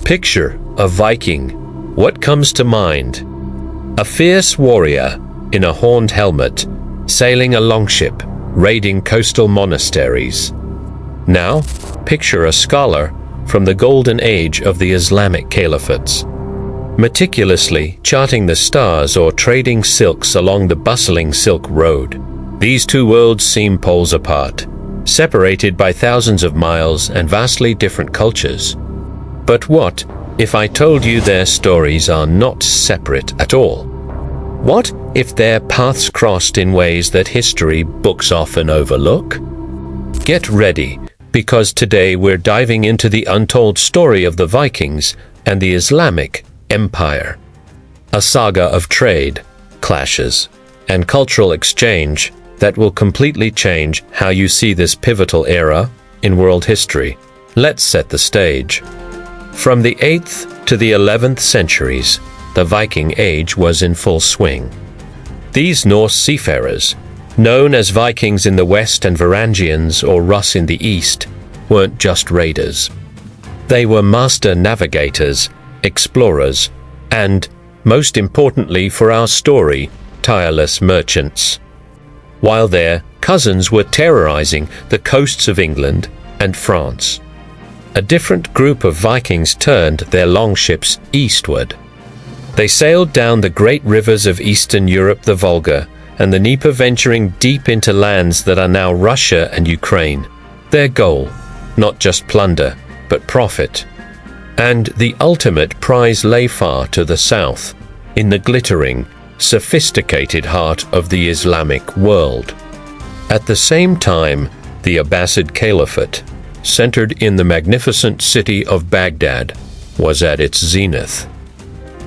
Picture a Viking. What comes to mind? A fierce warrior in a horned helmet, sailing a longship, raiding coastal monasteries. Now, picture a scholar from the golden age of the Islamic caliphates, meticulously charting the stars or trading silks along the bustling Silk Road. These two worlds seem poles apart, separated by thousands of miles and vastly different cultures. But what if I told you their stories are not separate at all? What if their paths crossed in ways that history books often overlook? Get ready, because today we're diving into the untold story of the Vikings and the Islamic Empire. A saga of trade, clashes, and cultural exchange that will completely change how you see this pivotal era in world history. Let's set the stage. From the 8th to the 11th centuries, the Viking Age was in full swing. These Norse seafarers, known as Vikings in the west and Varangians or Rus in the east, weren't just raiders. They were master navigators, explorers, and, most importantly for our story, tireless merchants. While their cousins were terrorizing the coasts of England and France, a different group of Vikings turned their longships eastward. They sailed down the great rivers of Eastern Europe, the Volga and the Dnieper, venturing deep into lands that are now Russia and Ukraine. Their goal, not just plunder, but profit. And the ultimate prize lay far to the south, in the glittering, sophisticated heart of the Islamic world. At the same time, the Abbasid Caliphate, centered in the magnificent city of Baghdad, was at its zenith.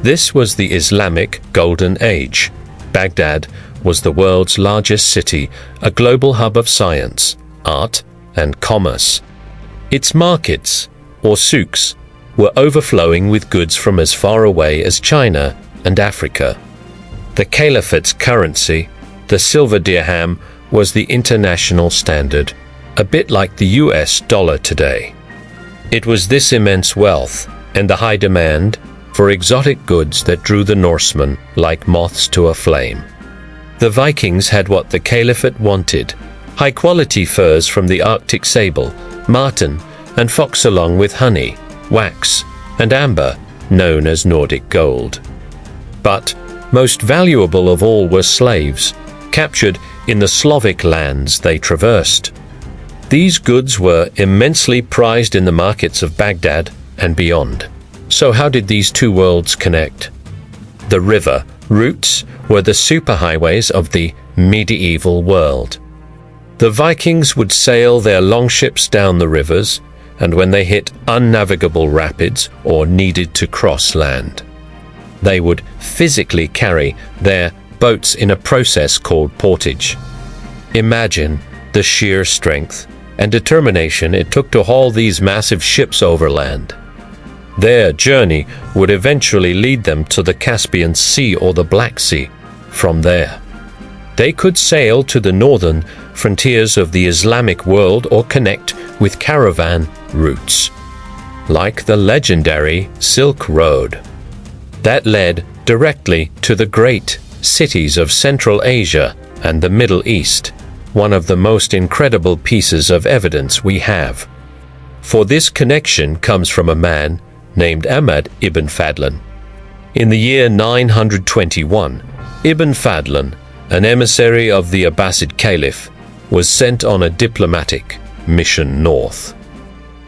This was the Islamic Golden Age. Baghdad was the world's largest city, a global hub of science, art, and commerce. Its markets, or souks, were overflowing with goods from as far away as China and Africa. The Caliphate's currency, the silver dirham, was the international standard, a bit like the US dollar today. It was this immense wealth and the high demand for exotic goods that drew the Norsemen like moths to a flame. The Vikings had what the Caliphate wanted: high-quality furs from the Arctic sable, marten, and fox, along with honey, wax, and amber, known as Nordic gold. But most valuable of all were slaves, captured in the Slavic lands they traversed. These goods were immensely prized in the markets of Baghdad and beyond. So how did these two worlds connect? The river routes were the superhighways of the medieval world. The Vikings would sail their longships down the rivers, and when they hit unnavigable rapids or needed to cross land, they would physically carry their boats in a process called portage. Imagine the sheer strength and determination it took to haul these massive ships overland. Their journey would eventually lead them to the Caspian Sea or the Black Sea. From there, they could sail to the northern frontiers of the Islamic world or connect with caravan routes, like the legendary Silk Road, that led directly to the great cities of Central Asia and the Middle East, one of the most incredible pieces of evidence we have. For this connection comes from a man named Ahmad ibn Fadlan. In the year 921, Ibn Fadlan, an emissary of the Abbasid Caliph, was sent on a diplomatic mission north.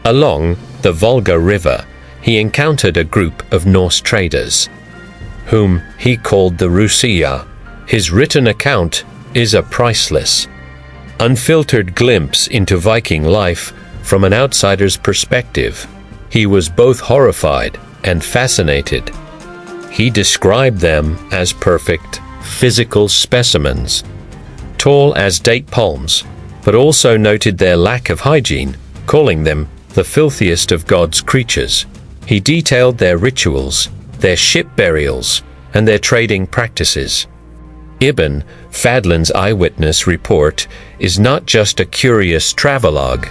Along the Volga River, he encountered a group of Norse traders, whom he called the Rusiya. His written account is a priceless, unfiltered glimpse into Viking life from an outsider's perspective. He was both horrified and fascinated. He described them as perfect physical specimens, tall as date palms, but also noted their lack of hygiene, calling them the filthiest of God's creatures. He detailed their rituals, their ship burials, and their trading practices. Ibn Fadlan's eyewitness report is not just a curious travelogue.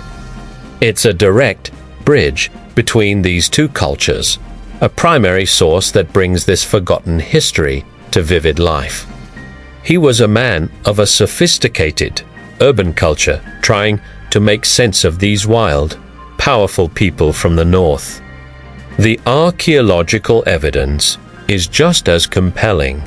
It's a direct bridge between these two cultures, a primary source that brings this forgotten history to vivid life. He was a man of a sophisticated, urban culture trying to make sense of these wild, powerful people from the north. The archaeological evidence is just as compelling.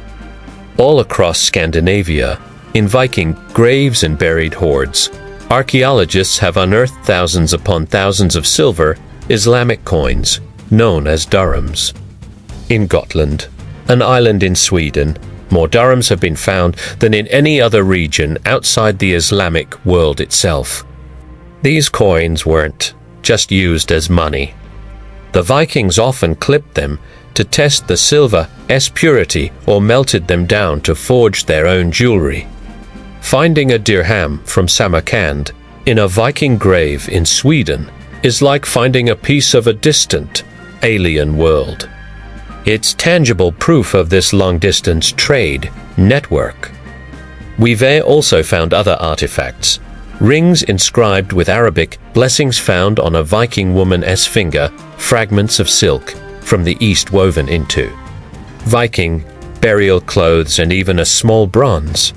All across Scandinavia, in Viking graves and buried hoards, archaeologists have unearthed thousands upon thousands of silver Islamic coins, known as dirhams. In Gotland, an island in Sweden, more dirhams have been found than in any other region outside the Islamic world itself. These coins weren't just used as money. The Vikings often clipped them to test the silver's purity or melted them down to forge their own jewelry. Finding a dirham from Samarkand in a Viking grave in Sweden is like finding a piece of a distant, alien world. It's tangible proof of this long-distance trade network. We've also found other artifacts, rings inscribed with Arabic blessings found on a Viking woman's finger, fragments of silk from the east woven into Viking burial clothes, and even a small bronze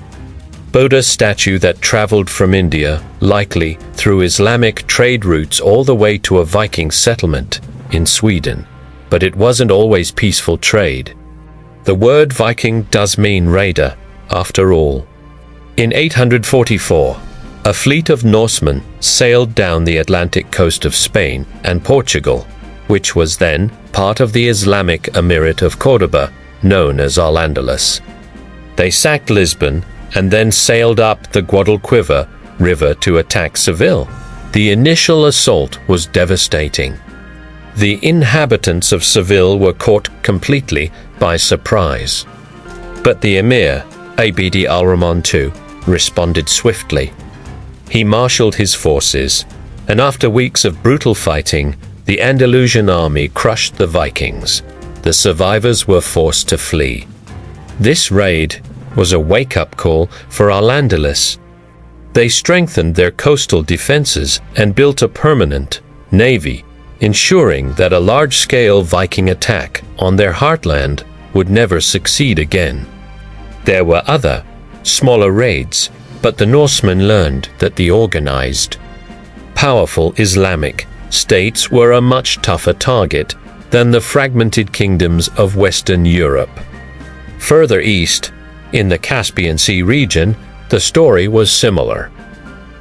Buddha statue that traveled from India, likely through Islamic trade routes all the way to a Viking settlement in Sweden. But it wasn't always peaceful trade. The word Viking does mean raider, after all. In 844, a fleet of Norsemen sailed down the Atlantic coast of Spain and Portugal, which was then part of the Islamic Emirate of Cordoba, known as Al-Andalus. They sacked Lisbon and then sailed up the Guadalquivir River to attack Seville. The initial assault was devastating. The inhabitants of Seville were caught completely by surprise. But the Emir, Abd al-Rahman II, responded swiftly. He marshaled his forces, and after weeks of brutal fighting, the Andalusian army crushed the Vikings. The survivors were forced to flee. This raid was a wake-up call for Al-Andalus. They strengthened their coastal defenses and built a permanent navy, ensuring that a large-scale Viking attack on their heartland would never succeed again. There were other, smaller raids, but the Norsemen learned that the organized, powerful Islamic states were a much tougher target than the fragmented kingdoms of Western Europe. Further east, in the Caspian Sea region, the story was similar.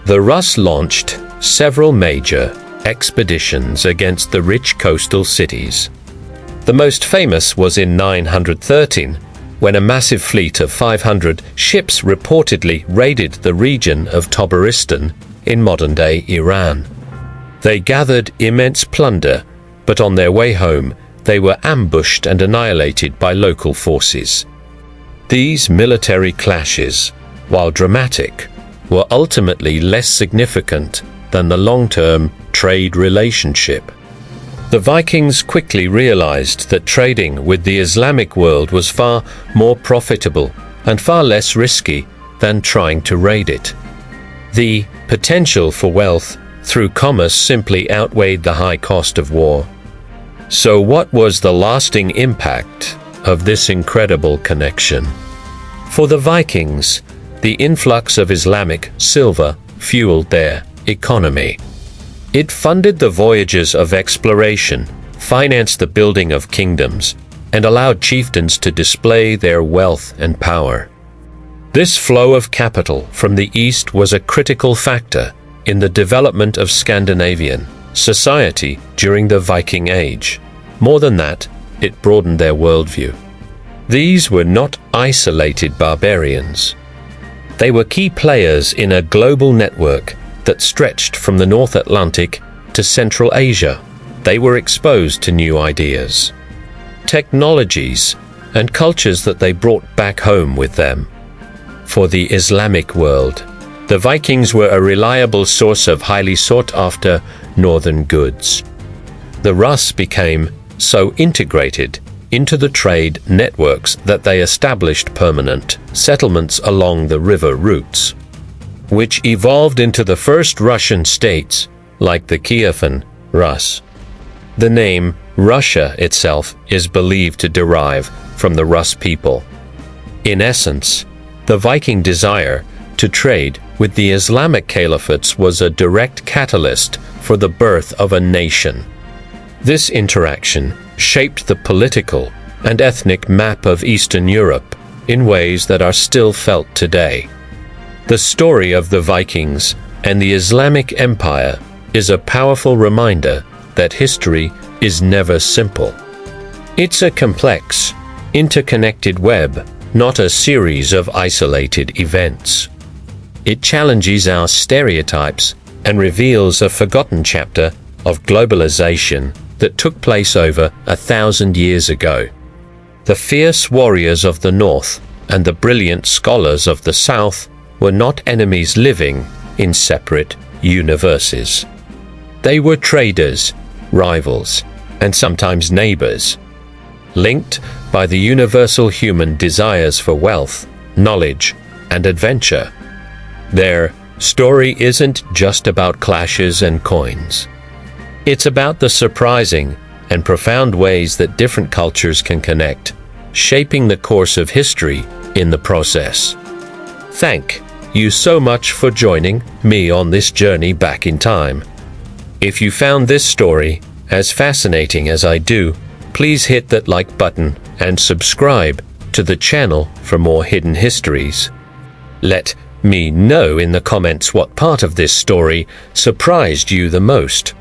The Rus launched several major expeditions against the rich coastal cities. The most famous was in 913, when a massive fleet of 500 ships reportedly raided the region of Tabaristan in modern-day Iran. They gathered immense plunder, but on their way home, they were ambushed and annihilated by local forces. These military clashes, while dramatic, were ultimately less significant than the long-term trade relationship. The Vikings quickly realized that trading with the Islamic world was far more profitable and far less risky than trying to raid it. The potential for wealth through commerce simply outweighed the high cost of war. So what was the lasting impact of this incredible connection? For the Vikings, the influx of Islamic silver fueled their economy. It funded the voyages of exploration, financed the building of kingdoms, and allowed chieftains to display their wealth and power. This flow of capital from the east was a critical factor in the development of Scandinavian society during the Viking Age. More than that, it broadened their worldview. These were not isolated barbarians. They were key players in a global network that stretched from the North Atlantic to Central Asia. They were exposed to new ideas, technologies, and cultures that they brought back home with them. For the Islamic world, the Vikings were a reliable source of highly sought-after northern goods. The Rus became so integrated into the trade networks that they established permanent settlements along the river routes, which evolved into the first Russian states, like the Kievan Rus. The name Russia itself is believed to derive from the Rus people. In essence, the Viking desire to trade with the Islamic caliphates was a direct catalyst for the birth of a nation. This interaction shaped the political and ethnic map of Eastern Europe in ways that are still felt today. The story of the Vikings and the Islamic Empire is a powerful reminder that history is never simple. It's a complex, interconnected web, not a series of isolated events. It challenges our stereotypes and reveals a forgotten chapter of globalization that took place over 1,000 years ago. The fierce warriors of the North and the brilliant scholars of the South were not enemies living in separate universes. They were traders, rivals, and sometimes neighbors, linked by the universal human desires for wealth, knowledge, and adventure. Their story isn't just about clashes and coins. It's about the surprising and profound ways that different cultures can connect, shaping the course of history in the process. Thank you so much for joining me on this journey back in time. If you found this story as fascinating as I do, please hit that like button and subscribe to the channel for more hidden histories. Let me know in the comments what part of this story surprised you the most.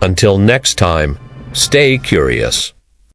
Until next time, stay curious.